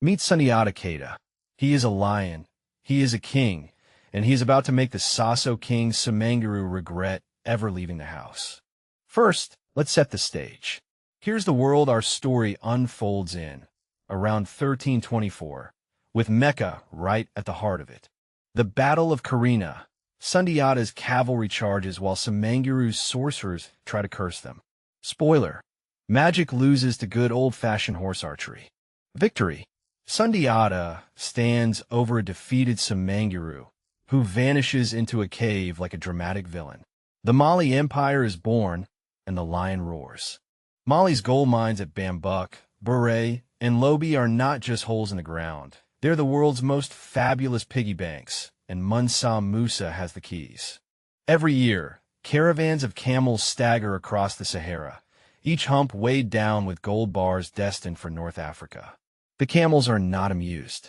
Meet Sundiata Keita. He is a lion, he is a king, and he is about to make the Sasso king Semanguru regret ever leaving the house. First, let's set the stage. Here's the world our story unfolds in, around 1324, with Mecca right at the heart of it. The Battle of Karina. Sundiata's cavalry charges while Semanguru's sorcerers try to curse them. Spoiler: magic loses to good old-fashioned horse archery. Victory. Sundiata stands over a defeated Semanguru, who vanishes into a cave like a dramatic villain. The Mali Empire is born, and the lion roars. Mali's gold mines at Bambuk, Bure, and Lobi are not just holes in the ground. They're the world's most fabulous piggy banks, and Mansa Musa has the keys. Every year, caravans of camels stagger across the Sahara, each hump weighed down with gold bars destined for North Africa. The camels are not amused.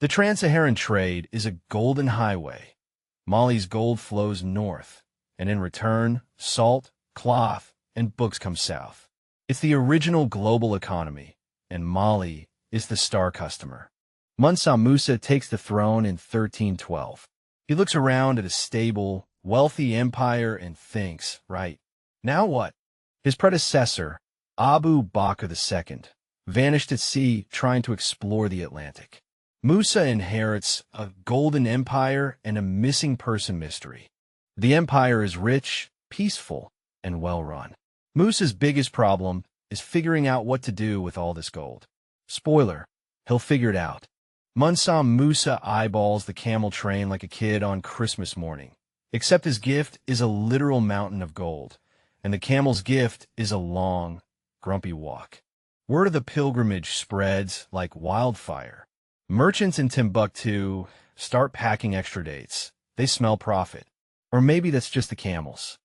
The trans-Saharan trade is a golden highway. Mali's gold flows north, and in return, salt, cloth, and books come south. It's the original global economy, and Mali is the star customer. Mansa Musa takes the throne in 1312. He looks around at a stable, wealthy empire and thinks, right, now what? His predecessor, Abu Bakr II, vanished at sea trying to explore the Atlantic. Musa inherits a golden empire and a missing person mystery. The empire is rich, peaceful, and well-run. Musa's biggest problem is figuring out what to do with all this gold. Spoiler: he'll figure it out. Mansa Musa eyeballs the camel train like a kid on Christmas morning, except his gift is a literal mountain of gold, and the camel's gift is a long, grumpy walk. Word of the pilgrimage spreads like wildfire. Merchants in Timbuktu start packing extra dates. They smell profit. Or maybe that's just the camels.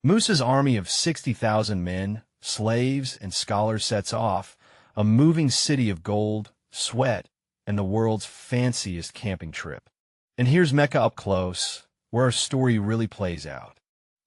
Musa's army of 60,000 men, slaves, and scholars sets off, a moving city of gold, sweat, and the world's fanciest camping trip. And here's Mecca up close, where our story really plays out.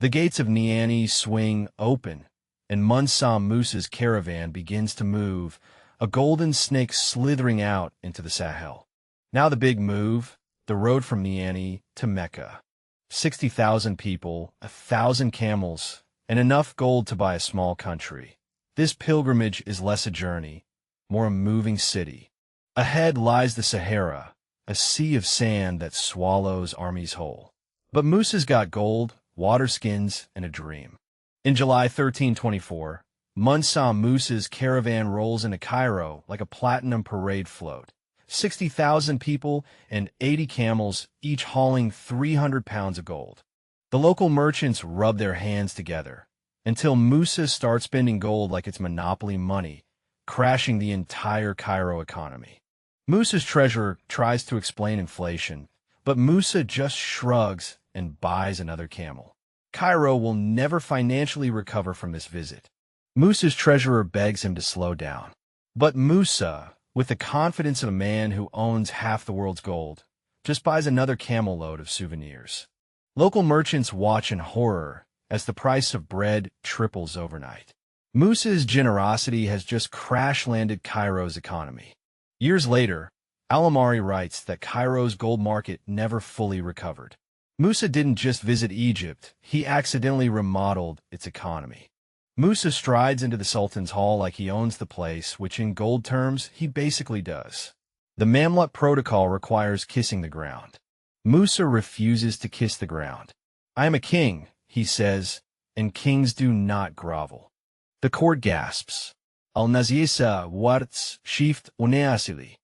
The gates of Niani swing open, and Mansa Musa's caravan begins to move, a golden snake slithering out into the Sahel. Now the big move, the road from Niani to Mecca. 60,000 people, 1,000 camels, and enough gold to buy a small country. This pilgrimage is less a journey, more a moving city. Ahead lies the Sahara, a sea of sand that swallows armies whole. But Musa's got gold, water skins, and a dream. In July 1324, Mansa Musa's caravan rolls into Cairo like a platinum parade float. 60,000 people and 80 camels, each hauling 300 pounds of gold. The local merchants rub their hands together until Musa starts spending gold like it's monopoly money, crashing the entire Cairo economy. Musa's treasurer tries to explain inflation, but Musa just shrugs and buys another camel. Cairo will never financially recover from this visit. Musa's treasurer begs him to slow down. But Musa, with the confidence of a man who owns half the world's gold, just buys another camel load of souvenirs. Local merchants watch in horror as the price of bread triples overnight. Musa's generosity has just crash-landed Cairo's economy. Years later, Al-Umari writes that Cairo's gold market never fully recovered. Musa didn't just visit Egypt, he accidentally remodeled its economy. Musa strides into the Sultan's hall like he owns the place, which in gold terms, he basically does. The Mamluk protocol requires kissing the ground. Musa refuses to kiss the ground. "I am a king," he says, and kings do not grovel. The court gasps. Al-Nasir warts shift uneasili.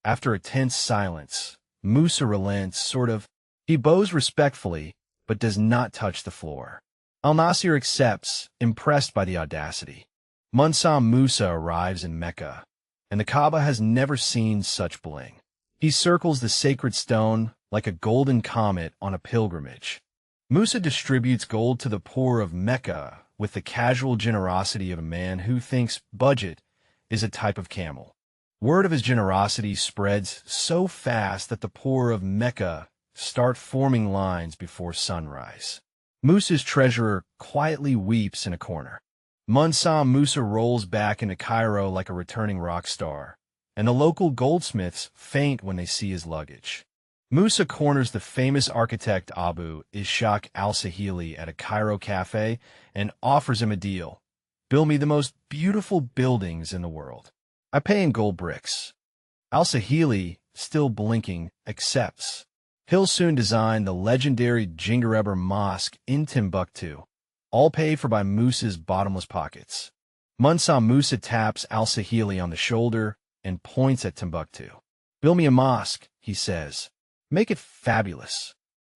After a tense silence, Musa relents, sort of. He bows respectfully, but does not touch the floor. Al-Nasir accepts, impressed by the audacity. Mansa Musa arrives in Mecca, and the Kaaba has never seen such bling. He circles the sacred stone like a golden comet on a pilgrimage. Musa distributes gold to the poor of Mecca with the casual generosity of a man who thinks budget is a type of camel. Word of his generosity spreads so fast that the poor of Mecca start forming lines before sunrise. Musa's treasurer quietly weeps in a corner. Mansa Musa rolls back into Cairo like a returning rock star, and the local goldsmiths faint when they see his luggage. Musa corners the famous architect Abu Ishaq Al-Sahili at a Cairo cafe and offers him a deal. Build me the most beautiful buildings in the world. I pay in gold bricks. Al-Sahili, still blinking, accepts. He'll soon design the legendary Jingareber Mosque in Timbuktu, all paid for by Musa's bottomless pockets. Mansa Musa taps Al-Sahili on the shoulder and points at Timbuktu. Build me a mosque, he says. Make it fabulous.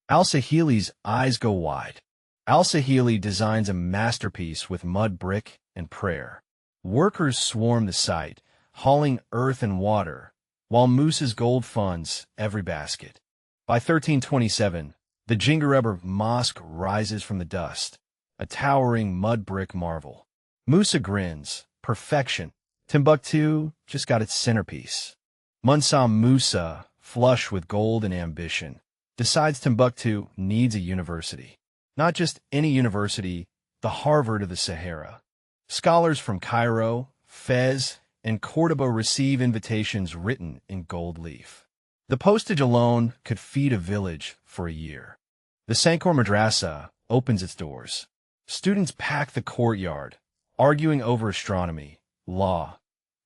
Al-Sahili's eyes go wide. Al-Sahili designs a masterpiece with mud brick and prayer. Workers swarm the site, hauling earth and water, while Musa's gold funds every basket. By 1327, the Jingareber Mosque rises from the dust, a towering mud brick marvel. Musa grins. Perfection. Timbuktu just got its centerpiece. Mansa Musa, flush with gold and ambition, decides Timbuktu needs a university. Not just any university, the Harvard of the Sahara. Scholars from Cairo, Fez, and Cordoba receive invitations written in gold leaf. The postage alone could feed a village for a year. The Sankor Madrasa opens its doors. Students pack the courtyard, arguing over astronomy, law,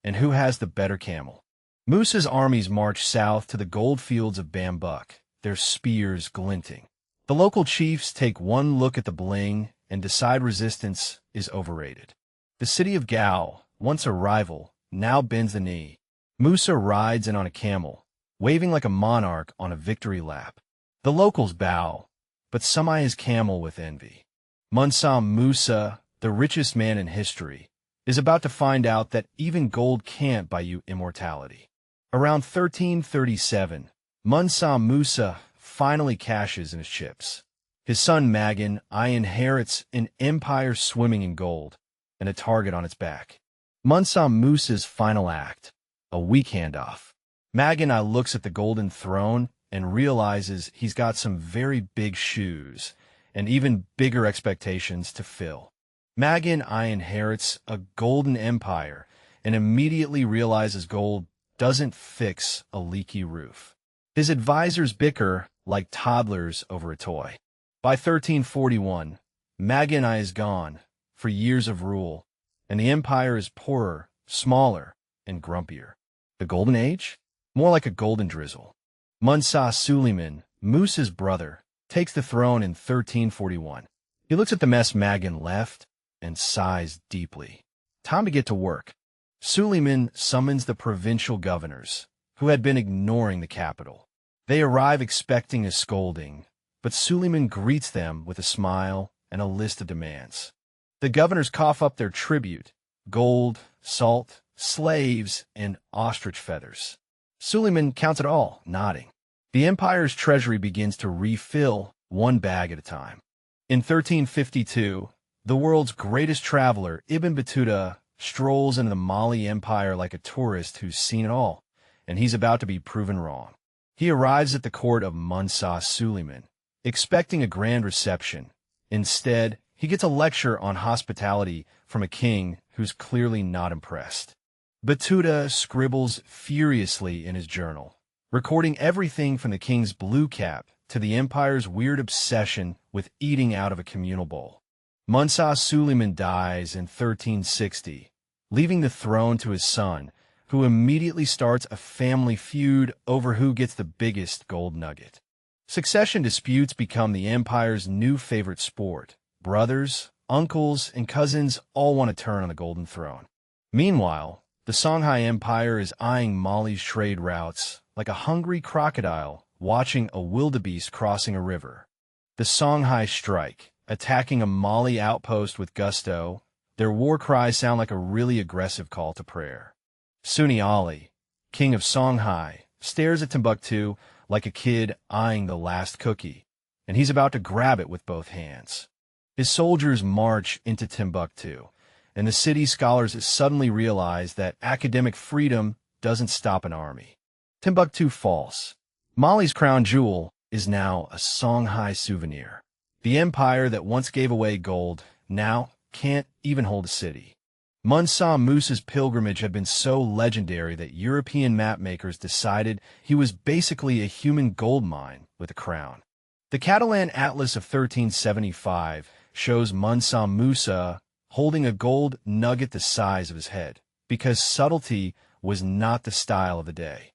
and who has the better camel. Musa's armies march south to the goldfields of Bambuk, their spears glinting. The local chiefs take one look at the bling and decide resistance is overrated. The city of Gao, once a rival, now bends the knee. Musa rides in on a camel, waving like a monarch on a victory lap. The locals bow, but some eye his camel with envy. Mansa Musa, the richest man in history, is about to find out that even gold can't buy you immortality. Around 1337, Mansa Musa finally cashes in his chips. His son Maghan inherits an empire swimming in gold and a target on its back. Mansa Musa's final act, a weak handoff. Maghan looks at the golden throne and realizes he's got some very big shoes and even bigger expectations to fill. Maghan inherits a golden empire and immediately realizes gold doesn't fix a leaky roof. His advisors bicker like toddlers over a toy. By 1341, Maghan is gone for years of rule, and the empire is poorer, smaller, and grumpier. The Golden Age? More like a golden drizzle. Mansa Sulayman, Musa's brother, takes the throne in 1341. He looks at the mess Maghan left and sighs deeply. Time to get to work. Sulayman summons the provincial governors, who had been ignoring the capital. They arrive expecting a scolding, but Sulayman greets them with a smile and a list of demands. The governors cough up their tribute: gold, salt, slaves, and ostrich feathers. Sulayman counts it all, nodding. The empire's treasury begins to refill, one bag at a time. In 1352, the world's greatest traveler, Ibn Battuta, strolls into the Mali Empire like a tourist who's seen it all, and he's about to be proven wrong. He arrives at the court of Mansa Sulayman, expecting a grand reception. Instead, he gets a lecture on hospitality from a king who's clearly not impressed. Battuta scribbles furiously in his journal, recording everything from the king's blue cap to the empire's weird obsession with eating out of a communal bowl. Mansa Sulayman dies in 1360, leaving the throne to his son, who immediately starts a family feud over who gets the biggest gold nugget. Succession disputes become the empire's new favorite sport. Brothers, uncles, and cousins all want to turn on the golden throne. Meanwhile, the Songhai Empire is eyeing Mali's trade routes like a hungry crocodile watching a wildebeest crossing a river. The Songhai strike, attacking a Mali outpost with gusto. Their war cries sound like a really aggressive call to prayer. Sunni Ali, king of Songhai, stares at Timbuktu like a kid eyeing the last cookie, and he's about to grab it with both hands. His soldiers march into Timbuktu, and the city scholars suddenly realize that academic freedom doesn't stop an army. Timbuktu falls. Mali's crown jewel is now a Songhai souvenir. The empire that once gave away gold now can't even hold a city. Mansa Musa's pilgrimage had been so legendary that European mapmakers decided he was basically a human gold mine with a crown. The Catalan Atlas of 1375 shows Mansa Musa holding a gold nugget the size of his head, because subtlety was not the style of the day.